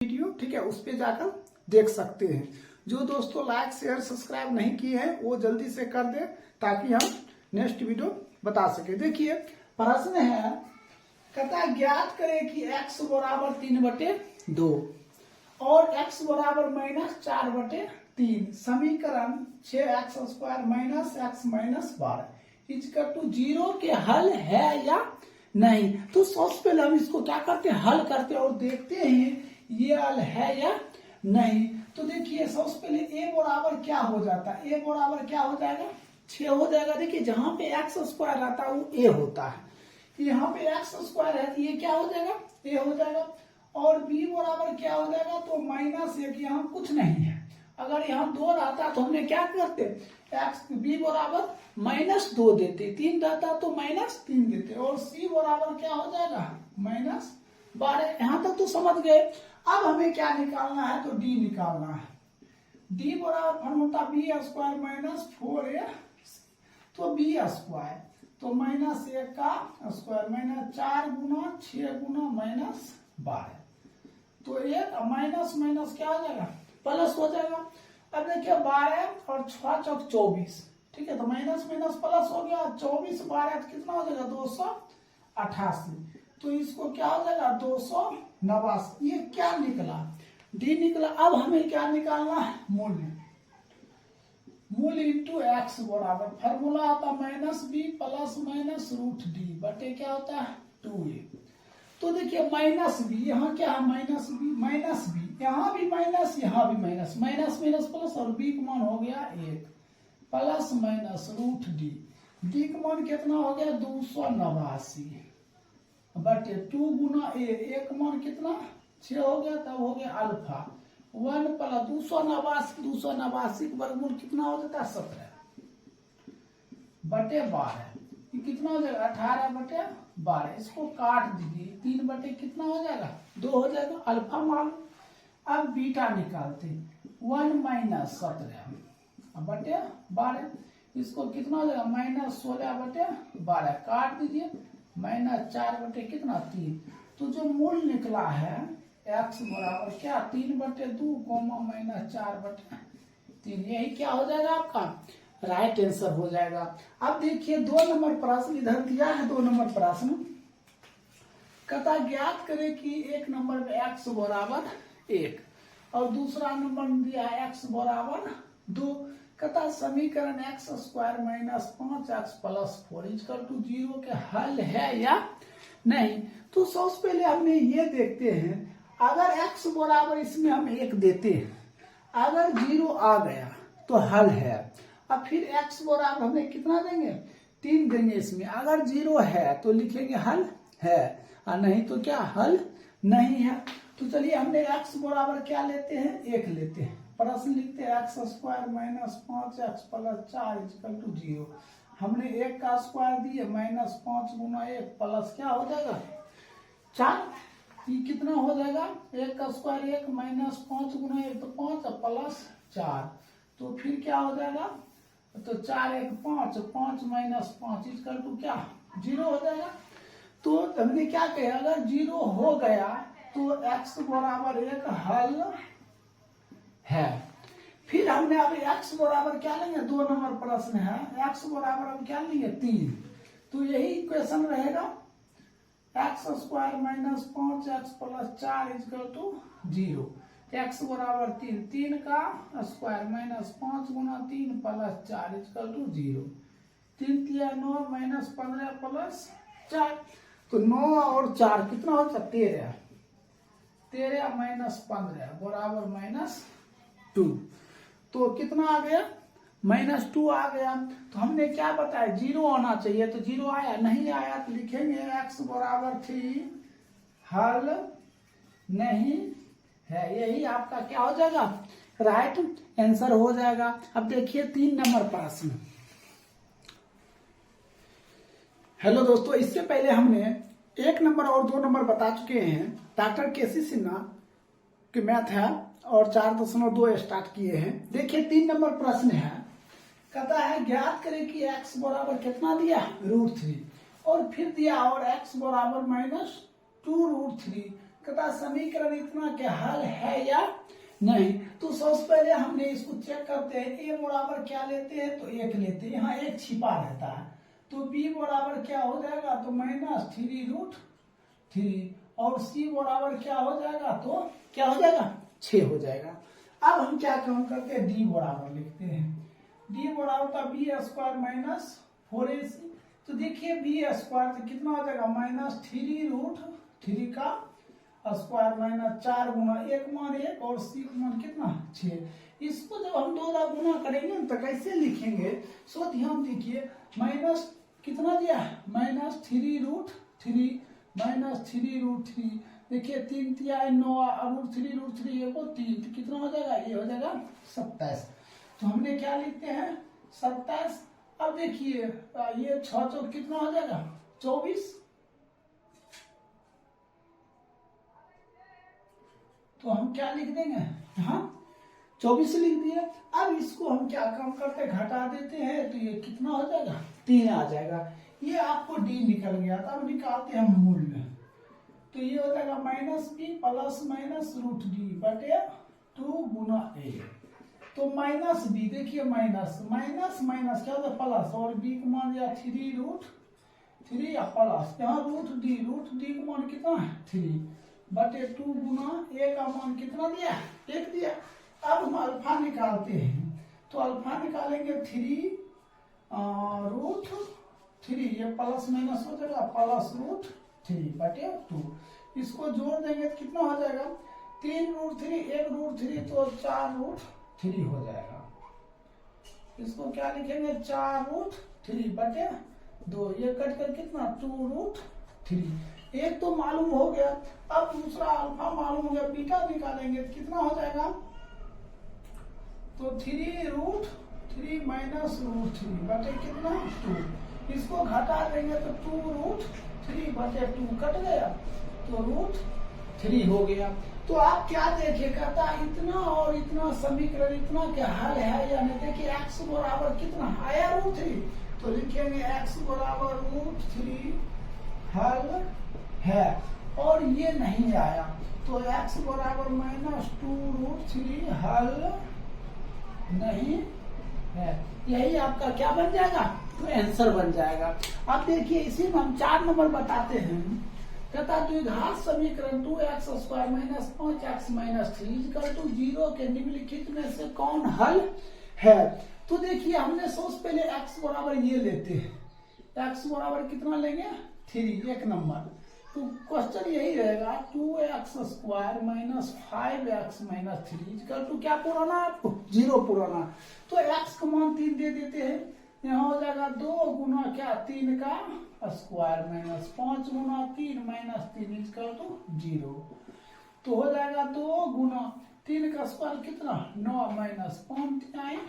Video, ठीक है, उस पे जाकर देख सकते हैं। जो दोस्तों लाइक शेयर सब्सक्राइब नहीं किए हैं वो जल्दी से कर दे ताकि हम नेक्स्ट वीडियो बता सके। देखिए प्रश्न है, कहता ज्ञात करें कि x बराबर 3/2 और x बराबर -4/3 समीकरण 6x² minus x minus 12 equal to 0 के हल है या नहीं। तो सबसे पहले हम इसको क्या करते हैं, हल करते हैं और देखते हैं ये हल है या नहीं। तो देखिए सबसे पहले a बराबर क्या हो जाता है, a बराबर क्या हो जाएगा 6 हो जाएगा। देखिए जहां पे x² आता है वो a होता है, यहाँ पे x² है तो ये क्या हो जाएगा a हो जाएगा। और b बराबर क्या हो जाएगा, तो -1, यहाँ कुछ नहीं है। अगर यहाँ 2 रहता तो हमने क्या करते, b बराबर -2 देते, 3 रहता तो -3 देते। और c बराबर क्या हो जाएगा -12। यहाँ तक तो समझ गए। अब हमें क्या निकालना है, तो d निकालना है। d बराबर फॉर्मूला b² -4a, तो b² तो -1 का स्क्वायर -4 गुना 6 गुना -12, तो एक माइनस माइनस क्या हो जाएगा प्लस हो जाएगा। अब देखिए 12 और 6 चौक 24, ठीक है, तो माइनस माइनस प्लस हो गया। 24 12 कितना हो जाएगा 288, तो इसको क्या हो जाएगा 289। ये क्या निकला, डी निकला। अब हमें क्या निकालना है, मूल्य। मूल इंटू एक्स बराबर फॉर्मूला आता -b प्लस -√d बटे क्या होता है 2a। तो देखिए -b, यहाँ क्या है -b, यहाँ भी माइनस, यहाँ भी माइनस, माइनस माइनस प्लस, और b का मान हो गया 1 प्लस -√d, d का मान कितना हो गया 289 बटे 2 गुना a का मान कितना 6 हो गया, तब हो गया अल्फा 1 प्लस 289 का वर्गमूल कितना हो जाता है 17 बटे 12, ये कितना हो जाएगा 18 बटे 12। इसको काट दीजिए, 3 बटे कितना हो जाएगा 2 हो जाएगा, अल्फा मान। अब बीटा निकालते 1 - 17 बटे 12, इसको कितना हो जाएगा -16 बटे 12, काट दीजिए -4 बटे कितना 3। तो जो मूल निकला है x बराबर क्या 3/2 -4/3, यही क्या हो जाएगा आपका राइट आंसर हो जाएगा। अब देखिए 2 नंबर प्रश्न इधर दिया है। 2 नंबर प्रश्न कहता ज्ञात करें कि एक नंबर में x बराबर 1 और दूसरा नंबर दिया है x बराबर 2। कहता समीकरण x² -5x + 4 = 0 के हल है या नहीं। तो सबसे पहले हमने ये देखते हैं, अगर x बराबर इसमें हम 1 देते हैं, अगर 0 आ गया तो हल है। अब फिर x बराबर हमें कितना देंगे 3 देंगे इसमें, अगर 0 है तो लिखेंगे हल है, और नहीं तो क्या हल नहीं है। तो चलिए हमने x बराबर क्या लेते हैं 1 लेते हैं, प्रश्न लिखते हैं x² -5x + 4 = 0। हमने 1 का स्क्वायर दिए -5 गुना 1 प्लस क्या हो जाएगा 4, ये कितना हो जाएगा 1 का स्क्वायर 1 -5 गुना 1 तो 5 प्लस 4, तो फिर क्या हो जाएगा, तो 4 1 5, 5 - 5 = क्या 0 हो जाएगा। तो हमने क्या कहा, अगर 0 हो गया तो x बराबर 1 हल है। फिर हमने अभी x बराबर क्या लेंगे, 2 नंबर प्रश्न है, x बराबर हम क्या लेंगे 3, तो यही इक्वेशन रहेगा x² -5x + 4 = 0। x बराबर 3, 3 का स्क्वायर -5 गुना 3 + 4 = 0। 3 × 9 -15 + 4, तो 9 और 4 कितना हो जाता 13, 13 - 15 बराबर -2, तो कितना आ गया -2 आ गया। तो हमने क्या बताया 0 आना चाहिए, तो 0 आया, नहीं आया तो लिखेंगे x बराबर 3 हल नहीं है। यही आपका क्या हो जाएगा राइट आंसर हो जाएगा। अब देखिए 3 नंबर प्रश्न। हेलो दोस्तों, इससे पहले हमने 1 नंबर और 2 नंबर बता चुके हैं। डॉक्टर केसी सिन्हा के मैथ है और 4.2 स्टार्ट किए हैं। देखिए 3 नंबर प्रश्न है, कहता है ज्ञात करें कि x बराबर कितना दिया √3 और फिर दिया और x बराबर -2√3 कहता समीकरण इतना के हल है या नहीं। तो सबसे पहले हमने इसको चेक करते हैं। ए बराबर क्या लेते हैं, तो 1 लेते हैं, यहाँ 1 छिपा रहता है। तो बी बराबर क्या हो जाएगा, तो -3√3, और सी बराबर क्या हो जाएगा, तो क्या हो जाएगा, 6 हो जाएगा। अब हम क्या काम करते हैं, डी बराबर लिखते हैं। डी बराबर का b² - 4ac। तो देखिए b² तो कितना हो जाएगा, -3√3 का स्क्वायर -4 गुना 1 मान 1 और सी मान कितना 6। इसको जब हम 2 गुना करेंगे तो कैसे लिखेंगे, सो ध्यान दीजिए। माइनस कितना दिया, -3√3 देखिए 3 तिया 9 √3 को 3 तो कितना हो जाएगा, ये हो जाएगा 27। तो हमने क्या लिखते हैं 27। अब देखिए ये 6 चौक कितना हो जाएगा 24। तो हम क्या लिख देंगे, हाँ 24 लिख दिए। अब इसको हम क्या काम करते हैं, घटा देते हैं, तो ये कितना हो जाएगा 3 आ जाएगा। ये आपको डी निकल गया था। अब निकालते हैं हम मूल्य। तो ये हो जाएगा -b +- √d / 2 गुना a। तो -b देखिए माइनस क्या होता है प्लस, और b को मान लिया 3√3 या प्लस, यहाँ √d को मान कितना है 3/2 गुना a का मान कितना दिया 1 दिया। अब हम अल्फा निकालते हैं। तो अल्फा निकालेंगे 3√3, ये प्लस माइनस हो जाएगा +√3/2। इसको जोड़ देंगे तो कितना हो जाएगा 3√3 1√3 तो 4√3 हो जाएगा। इसको क्या लिखेंगे 4√3/2, ये कट कर कितना 2√3। एक तो मालूम हो गया। अब दूसरा अल्फा मालूम हो गया, बीटा निकालेंगे तो कितना हो जाएगा, तो 3√3 -√3 बटे कितना 2। इसको घटा देंगे तो 2√3/2 कट गया, तो √3 हो गया। तो आप क्या देखिए, कहता इतना और इतना समीकरण इतना क्या हल है या नहीं। देखिए x बराबर कितना आया √3, तो लिखेंगे x बराबर √3 हल है, और ये नहीं आया तो x बराबर -2√3 हल नहीं है। यही आपका क्या बन जाएगा, तो आंसर बन जाएगा। अब देखिए इसी में हम 4 नंबर बताते हैं। कहता द्विघात समीकरण 2x² - 5x - 3 = 0 के निम्नलिखित में से कौन हल है। तो देखिए हमने सबसे पहले x बराबर ये लेते हैं। x बराबर कितना लेंगे 3, 1 नंबर। तो क्वेश्चन यही रहेगा 2x² - 5x - 3 = क्या पुराना 0 पुराना। तो x का मान 3 दे देते हैं। यहाँ हो जाएगा 2 गुना क्या 3 का स्क्वायर -5 गुना 3 -3 = 0। तो हो जाएगा 2 गुना 3 का स्क्वायर कितना 9 -5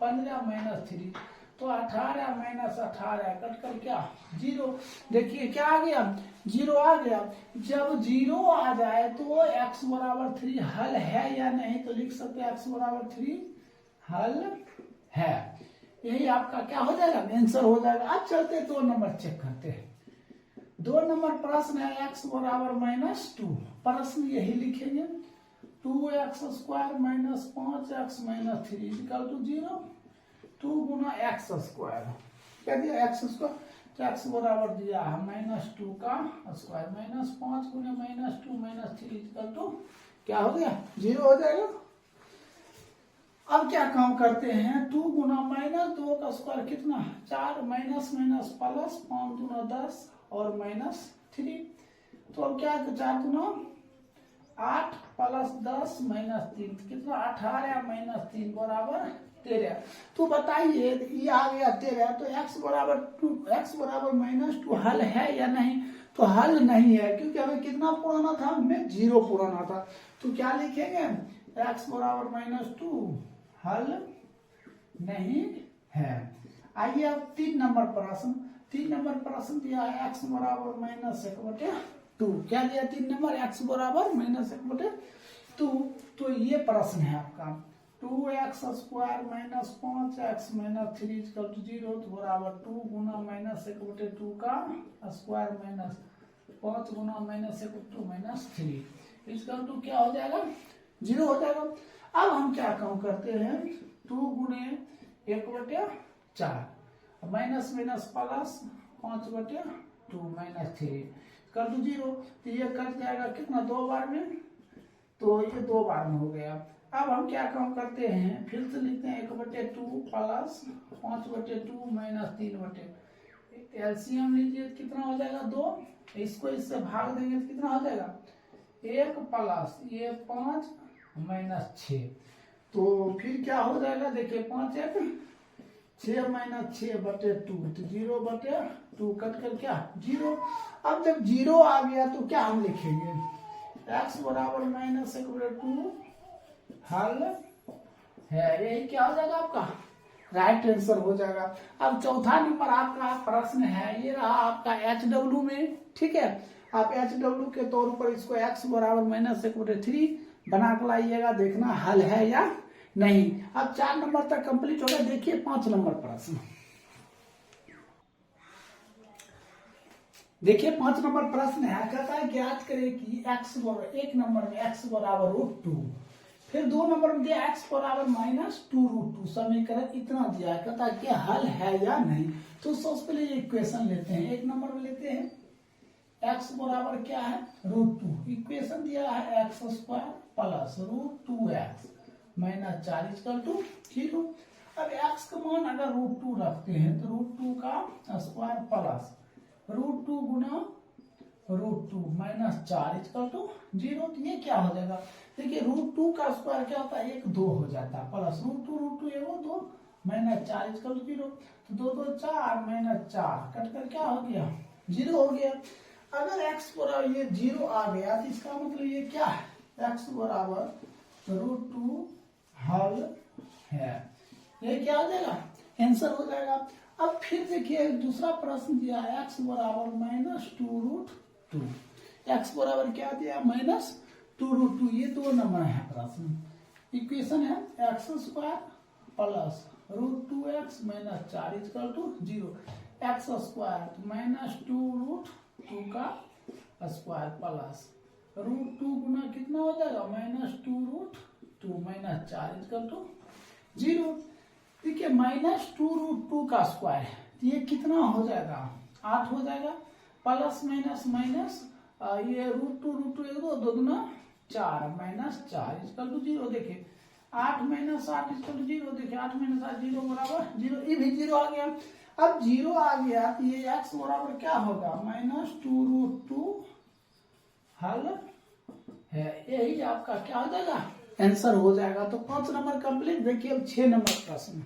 15 -3 तो 18 -18 कट कर क्या 0। देखिए क्या आ गया 0 आ गया। जब 0 आ जाए तो x बराबर 3 हल है या नहीं, तो लिख सकते हैं x बराबर 3 हल है। यही आपका क्या हो जाएगा आंसर हो जाएगा। अब चलते 2 नंबर चेक करते हैं। 2 नंबर प्रश्न है x बराबर -2। प्रश्न यही लिखेंगे 2x² - 5x - 3 = 0। 2 गुना x², क्या दिया x², तो x बराबर दिया है -2 का स्क्वायर -5 गुना -2 -3 = क्या हो गया 0 हो जाएगा। अब क्या काम करते हैं 2 गुना -2 का स्क्वायर कितना 4 माइनस प्लस 5 गुना 10 और -3। तो अब क्या है 4 गुना 8 प्लस 10 -3 कितना 18 -3 बराबर 13। तो बताइए ये आ गया 13, तो x बराबर -2 हल है या नहीं, तो हल नहीं है क्योंकि हमें कितना पुराना था, हमें 0 पुराना था। तो क्या लिखेंगे x बराबर -2 हल नहीं है। आइए अब 3 नंबर प्रश्न। 3 नंबर प्रश्न दिया है x बराबर -1/2। क्या दिया 3 नंबर x बराबर -1/2। तो ये प्रश्न है आपका 2x² - 5x - 3 = 0 तो बराबर 2 गुना -1/2 का स्क्वायर -5 गुना -1/2 -3। इसका टू क्या हो जाएगा 0 हो जाएगा। अब हम क्या काम करते हैं 2 गुणे 1/4 माइनस माइनस प्लस 5/2 माइनस 3 कर दो 0 तो ये कट जाएगा कितना 2 बार में, तो ये 2 बार में हो गया। अब हम क्या काम करते हैं फिर से लिखते हैं 1/2 प्लस 5/2 माइनस 3/, एलसीएम लीजिए कितना हो जाएगा 2, इसको इससे भाग देंगे तो कितना हो जाएगा 1 प्लस ये 5 माइनस 6, तो फिर क्या हो जाएगा देखिए 5 1 6 माइनस 6/2 तो 0/2 कट कर क्या 0। अब जब 0 आ गया तो क्या हम लिखेंगे x बराबर माइनस 1/2 हल है, यही क्या हो जाएगा आपका राइट आंसर हो जाएगा। अब चौथा नंबर आपका प्रश्न है, ये रहा आपका HW में, ठीक है। आप HW के तौर पर इसको x बराबर माइनस 1/3 बना के लाइएगा, देखना हल है या नहीं। अब 4 नंबर तक कंप्लीट हो गया। देखिए 5 नंबर प्रश्न, देखिए 5 नंबर प्रश्न है, कहता है ज्ञात करें कि x बराबर, एक नंबर में x बराबर √2, फिर 2 नंबर में दिया x बराबर -2√2, समीकरण इतना दिया है, कहता है कि हल है या नहीं। तो सबसे पहले ये इक्वेशन लेते हैं, एक नंबर में लेते हैं x बराबर क्या है √2, इक्वेशन दिया है x² प्लस √2x माइनस 4 0। अब x का मान अगर √2 रखते हैं तो √2 का स्क्वायर प्लस √2 गुना √2 माइनस 4 0, तो ये क्या हो जाएगा देखिए √2 का स्क्वायर क्या होता है 1 2 हो जाता है, प्लस √2 1 2 माइनस 4 0, तो 2 2 4 माइनस 4 कट कर क्या हो गया 0 हो गया। अगर x बराबर ये 0 आ गया तो इसका मतलब ये क्या है x बराबर √2 हल है, ये क्या हो जाएगा आंसर हो जाएगा। अब फिर देखिए दूसरा प्रश्न दिया है x बराबर -2√2, x बराबर क्या दिया -2√2, ये 2 नंबर है प्रश्न, इक्वेशन है x² plus √2x minus 4 0, x² -2√2 का स्क्वायर प्लस √2 गुना कितना हो जाएगा -2√2 माइनस 4 0। देखिए -2√2 का स्क्वायर है, ये कितना हो जाएगा 8 हो जाएगा, प्लस माइनस माइनस ये √2 1 2 2 गुना 4 माइनस 4 0। देखिए 8 माइनस 8 0, देखिए 8 माइनस 8 0 बराबर 0, ये भी 0 आ गया। अब 0 आ गया तो ये x बराबर क्या होगा -2√2 हल है, यही आपका क्या हो जाएगा आंसर हो जाएगा। तो 5 नंबर कंप्लीट। देखिए अब 6 नंबर प्रश्न,